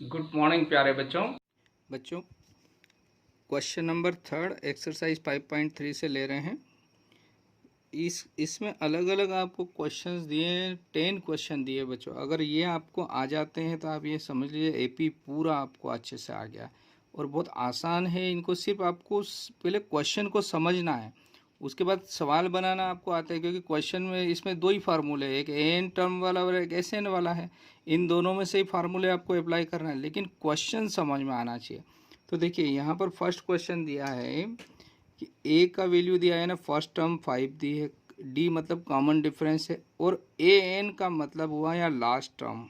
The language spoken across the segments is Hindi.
गुड मॉर्निंग प्यारे बच्चों क्वेश्चन नंबर 3 एक्सरसाइज 5.3 से ले रहे हैं। इसमें अलग अलग आपको क्वेश्चंस दिए हैं, 10 क्वेश्चन दिए बच्चों। अगर ये आपको आ जाते हैं तो आप ये समझ लीजिए एपी पूरा आपको अच्छे से आ गया। और बहुत आसान है, इनको सिर्फ आपको पहले क्वेश्चन को समझना है, उसके बाद सवाल बनाना आपको आता है। क्योंकि क्वेश्चन में इसमें दो ही फार्मूले हैं, एक एन टर्म वाला और एक एस एन वाला है। इन दोनों में से ही फार्मूले आपको अप्लाई करना है, लेकिन क्वेश्चन समझ में आना चाहिए। तो देखिए यहाँ पर फर्स्ट क्वेश्चन दिया है कि ए का वैल्यू दिया है ना, फर्स्ट टर्म 5 दी है, डी मतलब कॉमन डिफरेंस है, और ए एन का मतलब हुआ या लास्ट टर्म,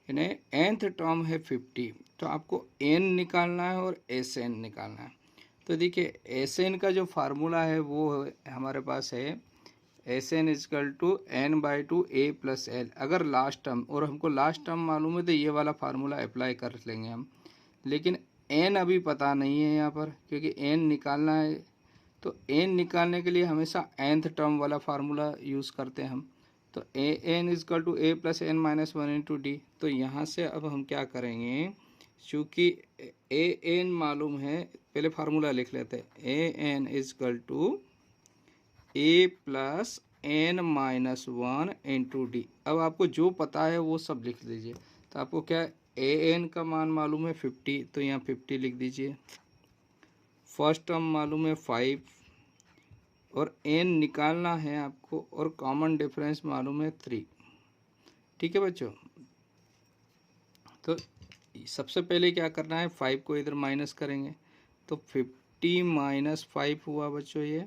यानी nth टर्म है 50। तो आपको n निकालना है और एस एन निकालना है। तो देखिए एस एन का जो फार्मूला है वो हमारे पास है S n is equal to n by two a plus l. अगर लास्ट टर्म, और हमको लास्ट टर्म मालूम है तो ये वाला फार्मूला अप्लाई कर लेंगे हम, लेकिन एन अभी पता नहीं है यहाँ पर, क्योंकि एन निकालना है। तो एन निकालने के लिए हमेशा nth टर्म वाला फार्मूला यूज़ करते हैं हम। तो a n is equal to a plus n minus one into d. तो यहाँ से अब हम क्या करेंगे, चूँकि ए एन मालूम है, पहले फार्मूला लिख लेते हैं। A n is equal to a plus n minus one into d. अब आपको जो पता है वो सब लिख दीजिए। तो आपको क्या, ए एन का मान मालूम है 50, तो यहाँ 50 लिख दीजिए। फर्स्ट टर्म मालूम है 5, और एन निकालना है आपको, और कॉमन डिफरेंस मालूम है 3। ठीक है बच्चों, तो सबसे पहले क्या करना है, 5 को इधर माइनस करेंगे, तो 50 माइनस 5 हुआ बच्चों ये,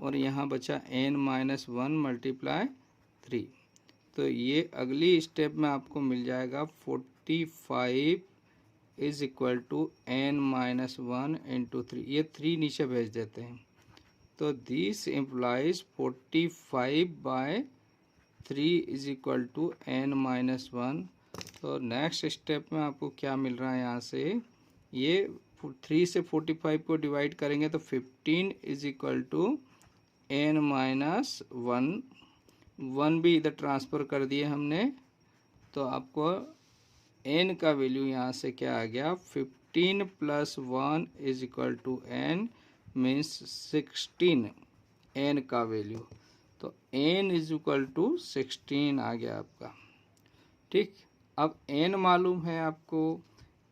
और यहाँ बचा n माइनस 1 मल्टीप्लाई 3। तो ये अगली स्टेप में आपको मिल जाएगा 45 is equal to n minus 1 into 3। ये 3 नीचे भेज देते हैं, तो this implies 45 by 3 is equal to n minus 1। तो नेक्स्ट स्टेप में आपको क्या मिल रहा है, यहाँ से ये 3 से 45 को डिवाइड करेंगे तो 15 is equal to n minus 1 भी इधर ट्रांसफ़र कर दिए हमने। तो आपको n का वैल्यू यहाँ से क्या आ गया, 15 plus 1 is equal to n means 16 n का वैल्यू। तो n इज इक्वल टू 16 आ गया आपका। ठीक, अब n मालूम है आपको,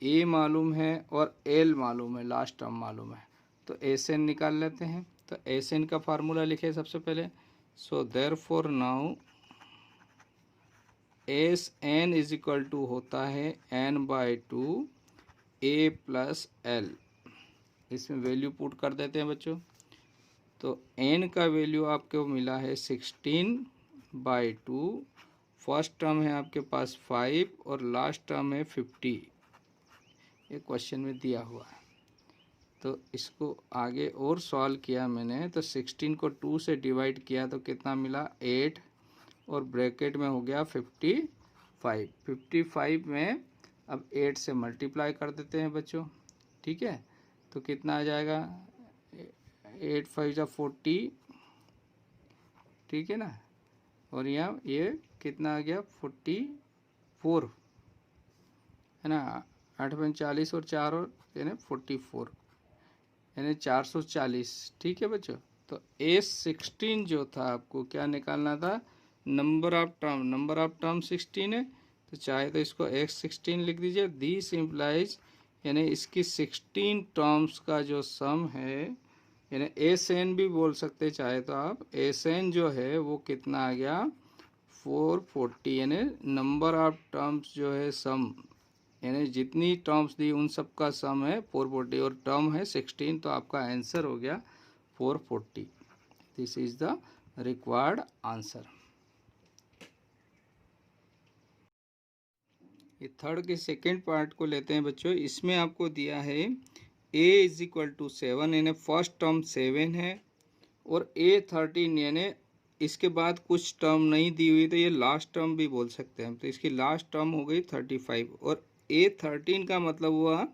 a मालूम है और l मालूम है, लास्ट टर्म मालूम है। तो एस एन निकाल लेते हैं। तो एस एन का फार्मूला लिखे सबसे पहले। So therefore now S n is equal to होता है n by two a plus l. इसमें वैल्यू पुट कर देते हैं बच्चों। तो n का वैल्यू आपको मिला है 16 बाई टू। फर्स्ट टर्म है आपके पास 5 और लास्ट टर्म है 50। ये क्वेश्चन में दिया हुआ है, तो इसको आगे और सॉल्व किया मैंने। तो 16 को 2 से डिवाइड किया तो कितना मिला, 8, और ब्रैकेट में हो गया 55। 55 में अब 8 से मल्टीप्लाई कर देते हैं बच्चों। ठीक है, तो कितना आ जाएगा, 8 5 जा 40। ठीक है ना, और यहाँ ये कितना आ गया 44 है ना, 8 में 40 और 4 और यानी 44, यानी 440। ठीक है बच्चों, तो A16 जो था आपको क्या निकालना था, नंबर ऑफ टर्म 16 है, तो चाहे तो इसको X16 लिख दीजिए। दिस इम्प्लाइज, यानी इसकी 16 टर्म्स का जो सम है, यानी एस एन भी बोल सकते चाहे तो आप, एस एन जो है वो कितना आ गया 440, यानी नंबर ऑफ टर्म्स जो है सम, यानी जितनी टर्म्स दी उन सब का सम है 440, और टर्म है 16, तो आपका आंसर हो गया 440। This is the required answer. ये थर्ड के सेकेंड पार्ट को लेते हैं बच्चों। इसमें आपको दिया है a इज इक्वल टू 7, यानी फर्स्ट टर्म 7 है, और A13 यानी इसके बाद कुछ टर्म नहीं दी हुई, तो ये लास्ट टर्म भी बोल सकते हैं। तो इसकी लास्ट टर्म हो गई 35, और A13 का मतलब हुआ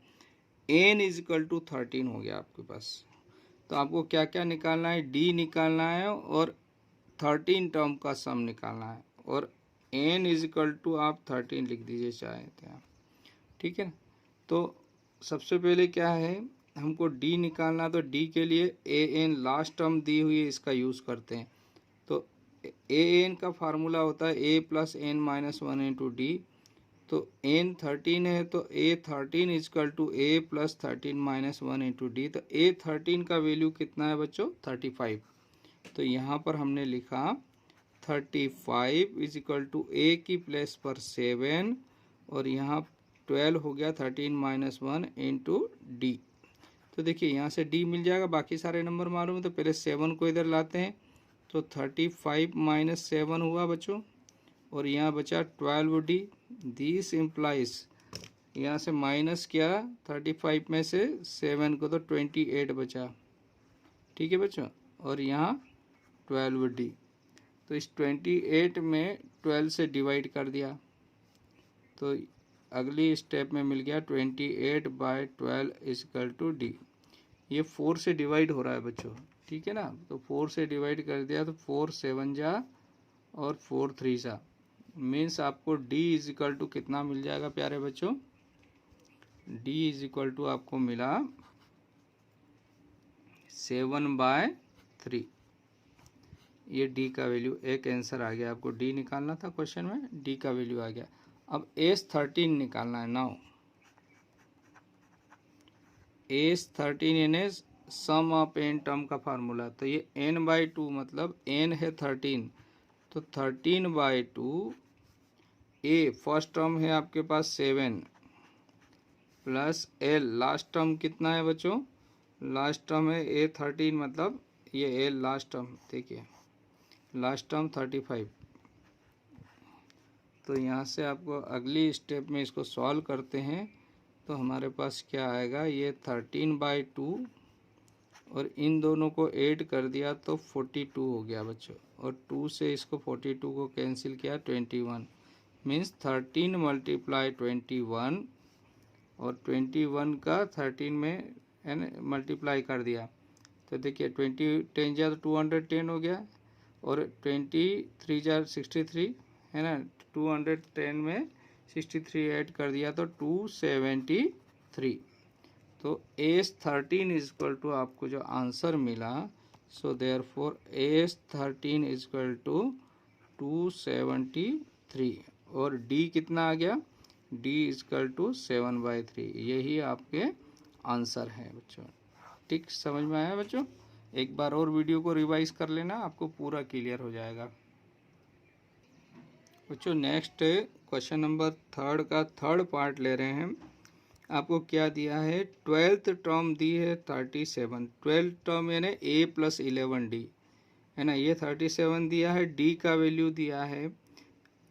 n इज इक्वल टू 13 हो गया आपके पास। तो आपको क्या क्या निकालना है, d निकालना है और 13 टर्म का सम निकालना है, और n इज इक्वल टू आप 13 लिख दीजिए चाहे तो आप, ठीक है ना। तो सबसे पहले क्या है, हमको d निकालना, तो d के लिए an लास्ट टर्म दी हुई है, इसका यूज़ करते हैं। तो an का फार्मूला होता है a plus n minus one into d. तो n 13 है तो a 13 is equal to a plus 13 minus one into d. तो a 13 का वैल्यू कितना है बच्चों, 35। तो यहाँ पर हमने लिखा 35 इज इक्वल टू a की प्लेस पर 7 और यहाँ 12 हो गया 13 माइनस वन इंटू डी। तो देखिए यहाँ से d मिल जाएगा, बाकी सारे नंबर मालूम है, तो पहले 7 को इधर लाते हैं। तो 35 माइनस 7 हुआ बच्चों, और यहाँ बचा 12d। दिस इम्प्लाइज, यहाँ से माइनस किया 35 में से 7 को, तो 28 बचा, ठीक है बच्चों। और यहाँ 12d, तो इस 28 में 12 से डिवाइड कर दिया, तो अगली स्टेप में मिल गया 28/12 इजकल टू डी। ये 4 से डिवाइड हो रहा है बच्चों, ठीक है ना। तो 4 से डिवाइड कर दिया, तो 4 7 जा और 4 3 जा, मीन्स आपको d इज इक्वल टू कितना मिल जाएगा प्यारे बच्चों, d इज इक्वल टू आपको मिला 7/3। ये d का वैल्यू, एक आंसर आ गया। आपको d निकालना था क्वेश्चन में, d का वैल्यू आ गया। अब S13 निकालना है। नाउ S13 यानी सम ऑफ n टर्म का फार्मूला। तो ये n/2 मतलब n है 13, तो 13/2 a फर्स्ट टर्म है आपके पास 7 प्लस l लास्ट टर्म कितना है बच्चों, लास्ट टर्म है a 13 मतलब ये l लास्ट टर्म, देखिए लास्ट टर्म 35। तो यहाँ से आपको अगली स्टेप में इसको सॉल्व करते हैं, तो हमारे पास क्या आएगा, ये 13/2 और इन दोनों को ऐड कर दिया तो 42 हो गया बच्चों, और 2 से इसको 42 को कैंसिल किया 21, मीन्स 13 मल्टीप्लाई 21, और 21 का 13 में मल्टीप्लाई कर दिया, तो देखिए 20 10 जा तो 210 हो गया, और 23 जा 63 है ना, 210 में 63 ऐड कर दिया तो 273। तो S13 इज इक्वल टू आपको जो आंसर मिला, so therefore S13 is equal to 273, और D कितना आ गया, D इज इक्वल टू 7/3। यही आपके आंसर है बच्चों। ठीक समझ में आया बच्चों, एक बार और वीडियो को रिवाइज कर लेना, आपको पूरा क्लियर हो जाएगा बच्चों। नेक्स्ट क्वेश्चन नंबर 3 का थर्ड पार्ट ले रहे हैं। आपको क्या दिया है, 12th टर्म दी है 37, 12th टर्म यानी a प्लस 11d है ना, ये 37 दिया है। d का वैल्यू दिया है,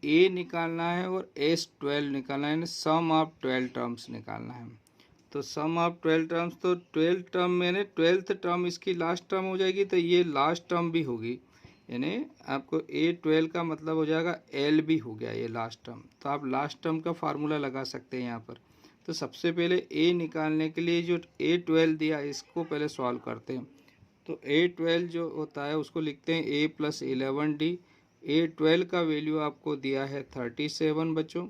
a निकालना है और S12 निकालना है, सम ऑफ 12 टर्म्स निकालना है। तो सम ऑफ 12 टर्म्स, तो 12 टर्म में 12th टर्म इसकी लास्ट टर्म हो जाएगी, तो ये लास्ट टर्म भी होगी, यानी आपको A12 का मतलब हो जाएगा L भी हो गया ये लास्ट टर्म। तो आप लास्ट टर्म का फार्मूला लगा सकते हैं यहाँ पर। तो सबसे पहले A निकालने के लिए जो A12 दिया इसको पहले सॉल्व करते हैं। तो A12 जो होता है उसको लिखते हैं A प्लस 11d। A12 का वैल्यू आपको दिया है 37 बच्चों।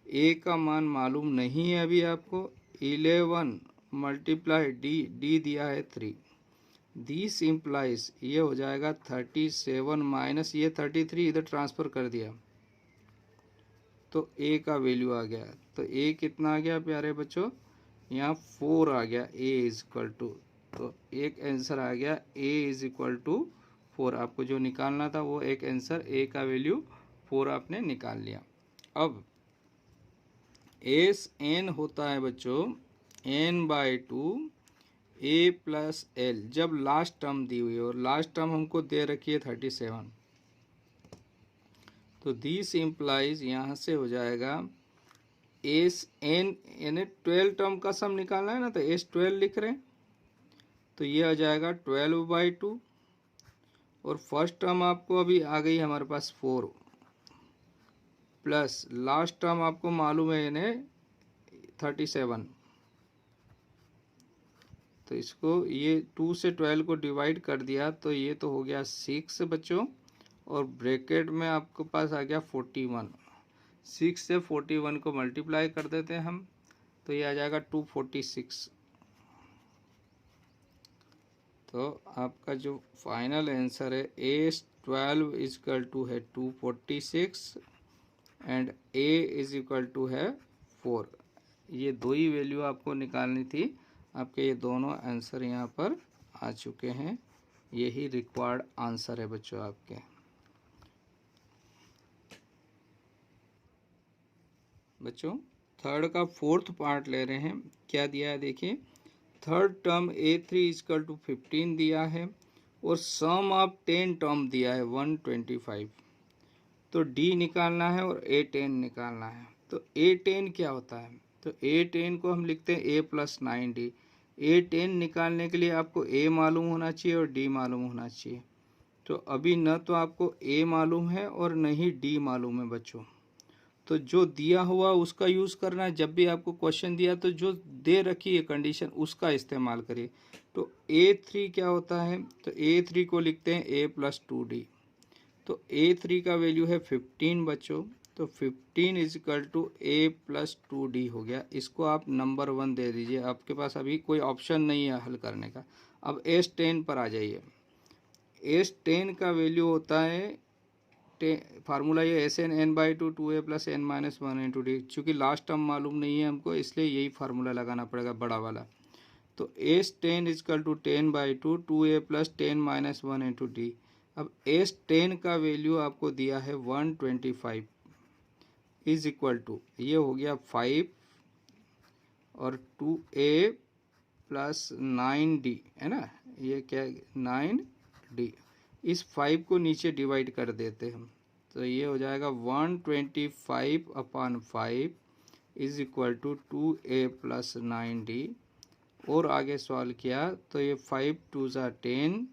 A का मान मालूम नहीं है अभी आपको, 11 मल्टीप्लाई D दिया है 3। दिस इम्प्लाइज ये हो जाएगा 37 माइनस ये 33 इधर ट्रांसफ़र कर दिया, तो A का वैल्यू आ गया। तो A कितना आ गया प्यारे बच्चों, यहाँ 4 आ गया, A इज इक्वल टू, तो एक आंसर आ गया A इज इक्वल टू 4। आपको जो निकालना था वो एक आंसर, A का वैल्यू 4 आपने निकाल लिया। अब Sn होता है बच्चों n/2 a प्लस एल, जब लास्ट टर्म दी हुई है और लास्ट टर्म हमको दे रखी है 37, तो दिस इम्प्लाइज यहाँ से हो जाएगा Sn यानी 12 टर्म का सम निकालना है ना, तो S12 लिख रहे हैं, तो ये आ जाएगा 12/2, और फर्स्ट टर्म आपको अभी आ गई हमारे पास 4 प्लस लास्ट टर्म आपको मालूम है यानी 37, तो इसको ये 2 से 12 को डिवाइड कर दिया, तो ये तो हो गया 6 बच्चों, और ब्रैकेट में आपके पास आ गया 41। 6 से 41 को मल्टीप्लाई कर देते हैं हम, तो ये आ जाएगा 246। तो आपका जो फाइनल आंसर है A12 इजकल टू है 246 and A is equal to है 4। ये दो ही वैल्यू आपको निकालनी थी। आपके ये दोनों आंसर यहाँ पर आ चुके हैं। यही रिक्वायर्ड आंसर है बच्चों आपके। बच्चों थर्ड का फोर्थ पार्ट ले रहे हैं। क्या दिया है देखिए, third term A3 is equal to 15 दिया है और सम ऑफ 10 टर्म दिया है 125। तो D निकालना है और A10 निकालना है। तो A10 क्या होता है, तो A10 को हम लिखते हैं A+9D। A10 निकालने के लिए आपको A मालूम होना चाहिए और D मालूम होना चाहिए। तो अभी न तो आपको A मालूम है और न ही D मालूम है बच्चों। तो जो दिया हुआ उसका यूज़ करना है। जब भी आपको क्वेश्चन दिया तो जो दे रखी है कंडीशन उसका इस्तेमाल करिए। तो A3 क्या होता है, तो A3 को लिखते हैं A+2D। तो A3 का वैल्यू है 15 बच्चों। तो 15 इज इक्वल टू A+2D हो गया। इसको आप नंबर 1 दे दीजिए। आपके पास अभी कोई ऑप्शन नहीं है हल करने का। अब S10 पर आ जाइए। S10 का वैल्यू होता है फार्मूला ये SN(n/2) 2A+n-1 × D। चूँकि लास्ट टर्म मालूम नहीं है हमको, इसलिए यही फार्मूला लगाना पड़ेगा बड़ा वाला। तो S10 is equal to 10/2 2A+10-1 × D। अब S10 का वैल्यू आपको दिया है 125 इज इक्वल टू, ये हो गया 5 और 2A+9D है ना, ये क्या 9D। इस 5 को नीचे डिवाइड कर देते हम, तो ये हो जाएगा 125/5 इज इक्वल टू 2A+9D। और आगे सॉल्व किया तो ये 5 2 ज़ा 10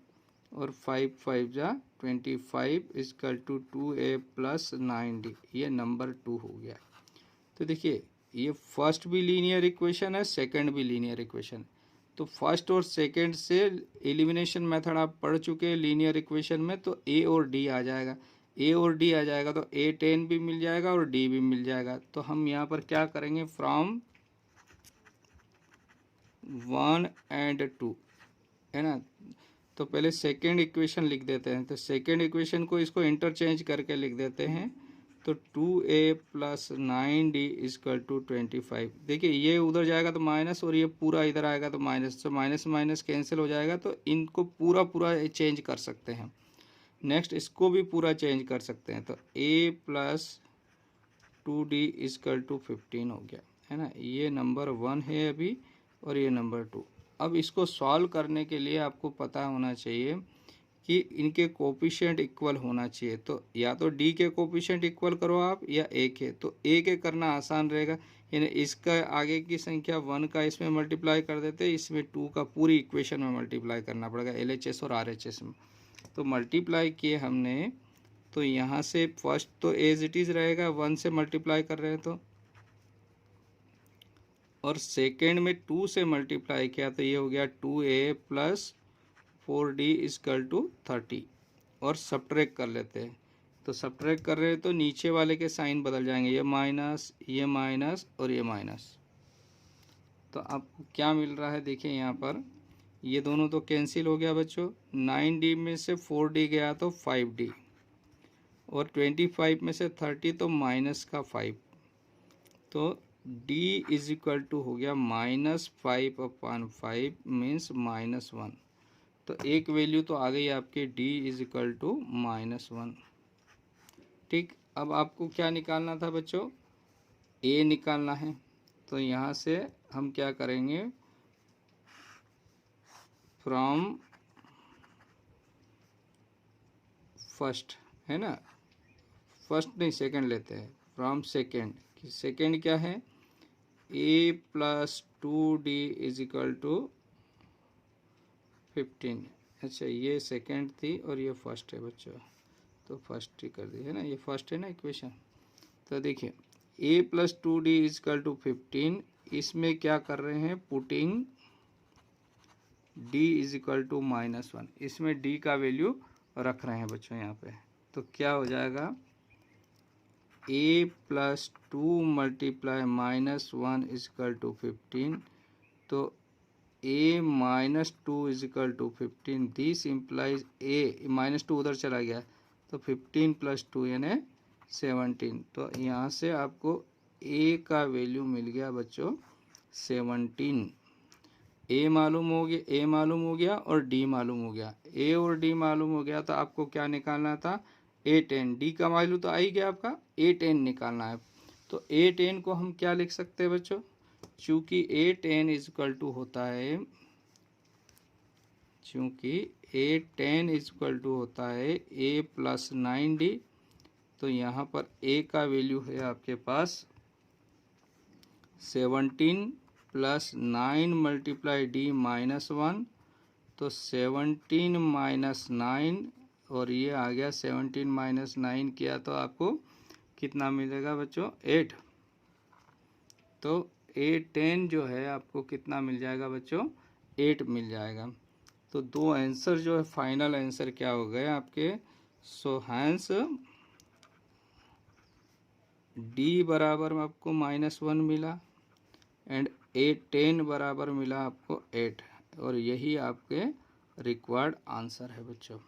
और 5 5 ज़ा 25 इजकल टू 2A+9D। ये नंबर 2 हो गया। तो देखिए ये फर्स्ट भी लीनियर इक्वेशन है, सेकंड भी लीनियर इक्वेशन। तो फर्स्ट और सेकंड से एलिमिनेशन मेथड आप पढ़ चुके हैं लीनियर इक्वेशन में, तो A और D आ जाएगा। A और D आ जाएगा तो A10 भी मिल जाएगा और D भी मिल जाएगा। तो हम यहाँ पर क्या करेंगे, फ्रॉम 1 and 2 है ना। तो पहले सेकेंड इक्वेशन लिख देते हैं। तो सेकेंड इक्वेशन को इसको इंटरचेंज करके लिख देते हैं। तो 2A+9D इजकल टू 25। देखिए ये उधर जाएगा तो माइनस और ये पूरा इधर आएगा तो माइनस। तो माइनस माइनस कैंसिल हो जाएगा। तो इनको पूरा पूरा चेंज कर सकते हैं। नेक्स्ट इसको भी पूरा चेंज कर सकते हैं। तो A+2D इजकल टू 15 हो गया है ना। ये नंबर 1 है अभी और ये नंबर 2। अब इसको सॉल्व करने के लिए आपको पता होना चाहिए कि इनके कोफिशिएंट इक्वल होना चाहिए। तो या तो D के कोफिशिएंट इक्वल करो आप या A के। तो A के करना आसान रहेगा, यानी इसका आगे की संख्या 1 का इसमें मल्टीप्लाई कर देते हैं, इसमें 2 का पूरी इक्वेशन में मल्टीप्लाई करना पड़ेगा LHS और RHS में। तो मल्टीप्लाई किए हमने, तो यहाँ से फर्स्ट तो एज इट इज़ रहेगा, 1 से मल्टीप्लाई कर रहे हैं तो, और सेकेंड में 2 से मल्टीप्लाई किया तो ये हो गया 2A+4D इजकल टू 30। और सब्ट्रैक्ट कर लेते हैं। तो सब्ट्रैक्ट कर रहे हैं तो नीचे वाले के साइन बदल जाएंगे, ये माइनस और ये माइनस। तो आपको क्या मिल रहा है देखिए यहाँ पर, ये दोनों तो कैंसिल हो गया बच्चों। 9D में से 4D गया तो 5D, और 25 में से 30 तो माइनस का 5। तो D इज इक्वल टू हो गया -5/5 मीन्स -1। तो एक वैल्यू तो आ गई आपकी D इज इक्वल टू -1। ठीक, अब आपको क्या निकालना था बच्चों, A निकालना है। तो यहाँ से हम क्या करेंगे, फ्रॉम फर्स्ट है ना, फर्स्ट नहीं सेकंड लेते हैं, फ्रॉम सेकंड। सेकंड क्या है, A+2D इज इक्वल टू 15। अच्छा ये सेकंड थी और ये फर्स्ट है बच्चों, तो फर्स्ट ही कर दी है ना, ये फर्स्ट है ना इक्वेशन। तो देखिए A+2D इज इक्वल टू 15, इसमें क्या कर रहे हैं, putting D is equal to -1। इसमें D का वैल्यू रख रहे हैं बच्चों यहाँ पे। तो क्या हो जाएगा, a plus 2 multiply -1 is equal to 15। तो a minus 2 is equal to 15, this implies a -2 उधर चला गया, तो 15 प्लस 2 यानी 17। तो यहाँ से आपको a का वैल्यू मिल गया बच्चों 17। a मालूम हो गया और d मालूम हो गया। a और d मालूम हो गया तो आपको क्या निकालना था, a10। d का वैल्यू तो आ ही गया आपका, a10 निकालना है। तो a10 को हम क्या लिख सकते हैं बच्चों, चूंकि a10 इजकल टू होता है, a प्लस 9d। तो यहाँ पर a का वैल्यू है आपके पास 17 प्लस 9 मल्टीप्लाई d -1। तो 17 माइनस 9 और ये आ गया 17 माइनस 9 किया तो आपको कितना मिलेगा बच्चों, 8। तो a10 जो है आपको कितना मिल जाएगा बच्चों, 8 मिल जाएगा। तो दो आंसर जो है फाइनल आंसर क्या हो गए आपके, सो हैंस d बराबर में आपको -1 मिला एंड a10 बराबर मिला आपको 8, और यही आपके रिक्वायर्ड आंसर है बच्चों।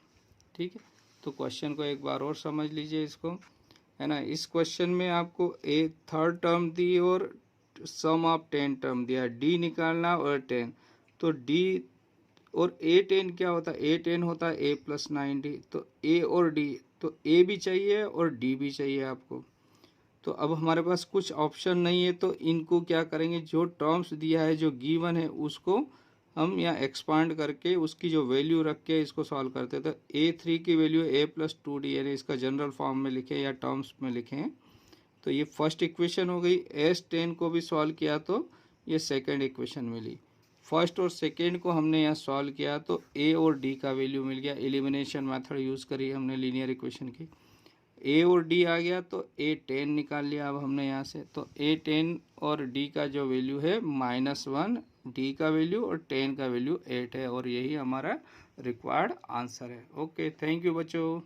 ठीक है, तो क्वेश्चन को एक बार और समझ लीजिए इसको, है ना। इस क्वेश्चन में आपको एक थर्ड टर्म दी और सम ऑफ 10 टर्म दिया, डी निकालना और 10। तो डी और a10 क्या होता है, a10 होता है a प्लस 9d। तो a और d, तो a भी चाहिए और d भी चाहिए आपको। तो अब हमारे पास कुछ ऑप्शन नहीं है, तो इनको क्या करेंगे, जो टर्म्स दिया है जो गिवन है उसको हम यहाँ एक्सपांड करके उसकी जो वैल्यू रख के इसको सॉल्व करते हैं। तो a3 की वैल्यू a प्लस 2d, यानी इसका जनरल फॉर्म में लिखें या टर्म्स में लिखें। तो ये फर्स्ट इक्वेशन हो गई। s10 को भी सॉल्व किया तो ये सेकेंड इक्वेशन मिली। फर्स्ट और सेकेंड को हमने यहाँ सॉल्व किया तो a और d का वैल्यू मिल गया। एलिमिनेशन मेथड यूज़ करी हमने लीनियर इक्वेशन की, a और d आ गया तो a10 निकाल लिया अब हमने यहाँ से। तो a10 और d का जो वैल्यू है -1, d का वैल्यू और 10 का वैल्यू 8 है, और यही हमारा रिक्वायर्ड आंसर है। ओके, थैंक यू बच्चों।